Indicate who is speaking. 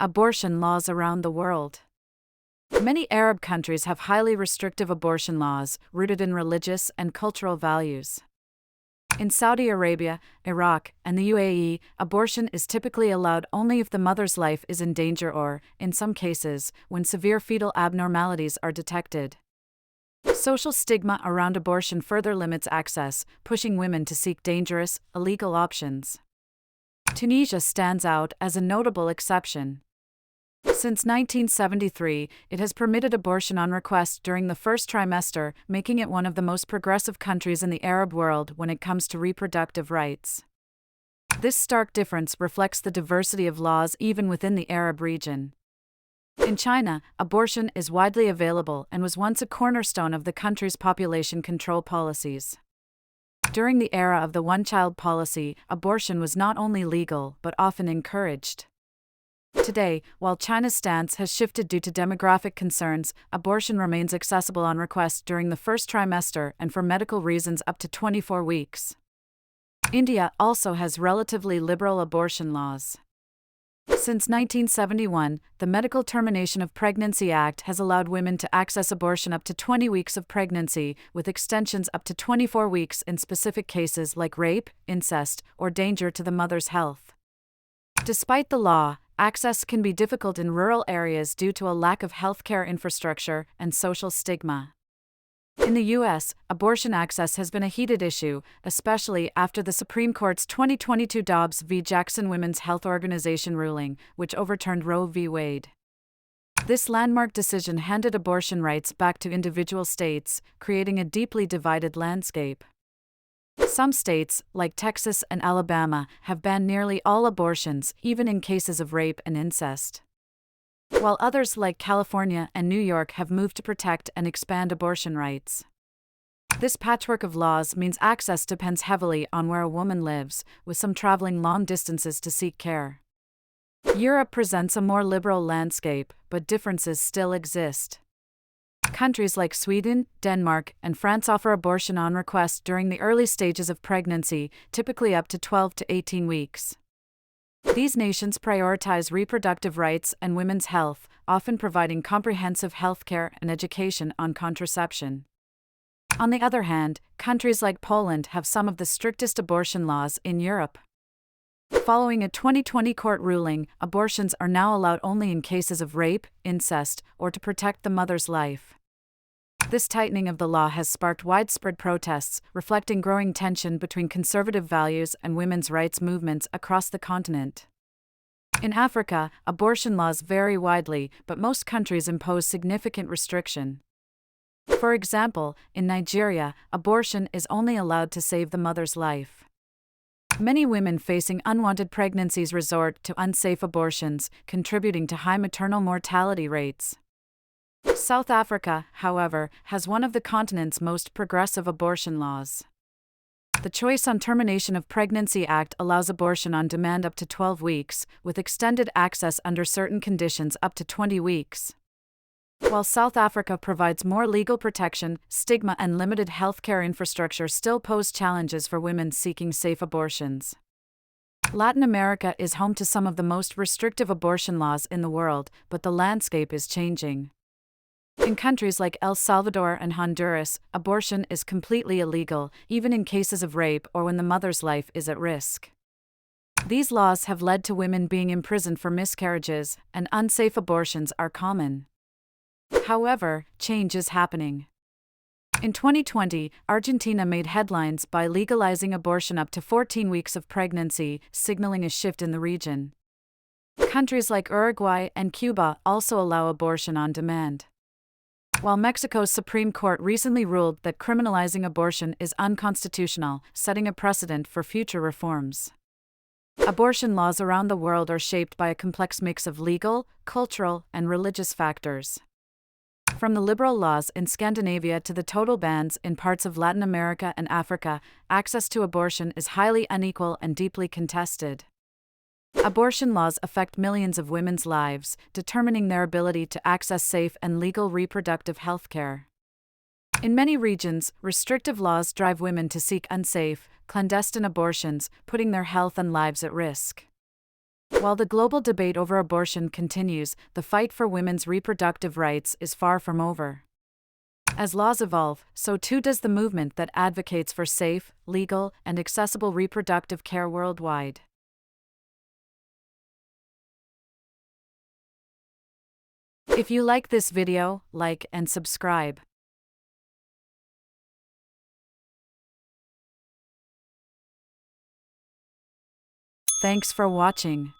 Speaker 1: Abortion laws around the world. Many Arab countries have highly restrictive abortion laws, rooted in religious and cultural values. In Saudi Arabia, Iraq, and the UAE, abortion is typically allowed only if the mother's life is in danger or, in some cases, when severe fetal abnormalities are detected. Social stigma around abortion further limits access, pushing women to seek dangerous, illegal options. Tunisia stands out as a notable exception. Since 1973, it has permitted abortion on request during the first trimester, making it one of the most progressive countries in the Arab world when it comes to reproductive rights. This stark difference reflects the diversity of laws even within the Arab region. In China, abortion is widely available and was once a cornerstone of the country's population control policies. During the era of the one-child policy, abortion was not only legal but often encouraged. Today, while China's stance has shifted due to demographic concerns, abortion remains accessible on request during the first trimester and for medical reasons up to 24 weeks. India also has relatively liberal abortion laws. Since 1971, the Medical Termination of Pregnancy Act has allowed women to access abortion up to 20 weeks of pregnancy, with extensions up to 24 weeks in specific cases like rape, incest, or danger to the mother's health. Despite the law, access can be difficult in rural areas due to a lack of healthcare infrastructure and social stigma. In the U.S., abortion access has been a heated issue, especially after the Supreme Court's 2022 Dobbs v. Jackson Women's Health Organization ruling, which overturned Roe v. Wade. This landmark decision handed abortion rights back to individual states, creating a deeply divided landscape. Some states, like Texas and Alabama, have banned nearly all abortions, even in cases of rape and incest. While others like California and New York have moved to protect and expand abortion rights. This patchwork of laws means access depends heavily on where a woman lives, with some traveling long distances to seek care. Europe presents a more liberal landscape, but differences still exist. Countries like Sweden, Denmark, and France offer abortion on request during the early stages of pregnancy, typically up to 12 to 18 weeks. These nations prioritize reproductive rights and women's health, often providing comprehensive healthcare and education on contraception. On the other hand, countries like Poland have some of the strictest abortion laws in Europe. Following a 2020 court ruling, abortions are now allowed only in cases of rape, incest, or to protect the mother's life. This tightening of the law has sparked widespread protests, reflecting growing tension between conservative values and women's rights movements across the continent. In Africa, abortion laws vary widely, but most countries impose significant restriction. For example, in Nigeria, abortion is only allowed to save the mother's life. Many women facing unwanted pregnancies resort to unsafe abortions, contributing to high maternal mortality rates. South Africa, however, has one of the continent's most progressive abortion laws. The Choice on Termination of Pregnancy Act allows abortion on demand up to 12 weeks, with extended access under certain conditions up to 20 weeks. While South Africa provides more legal protection, stigma and limited healthcare infrastructure still pose challenges for women seeking safe abortions. Latin America is home to some of the most restrictive abortion laws in the world, but the landscape is changing. In countries like El Salvador and Honduras, abortion is completely illegal, even in cases of rape or when the mother's life is at risk. These laws have led to women being imprisoned for miscarriages, and unsafe abortions are common. However, change is happening. In 2020, Argentina made headlines by legalizing abortion up to 14 weeks of pregnancy, signaling a shift in the region. Countries like Uruguay and Cuba also allow abortion on demand. While Mexico's Supreme Court recently ruled that criminalizing abortion is unconstitutional, setting a precedent for future reforms. Abortion laws around the world are shaped by a complex mix of legal, cultural, and religious factors. From the liberal laws in Scandinavia to the total bans in parts of Latin America and Africa, access to abortion is highly unequal and deeply contested. Abortion laws affect millions of women's lives, determining their ability to access safe and legal reproductive health care. In many regions, restrictive laws drive women to seek unsafe, clandestine abortions, putting their health and lives at risk. While the global debate over abortion continues, the fight for women's reproductive rights is far from over. As laws evolve, so too does the movement that advocates for safe, legal, and accessible reproductive care worldwide. If you like this video, like and subscribe. Thanks for watching.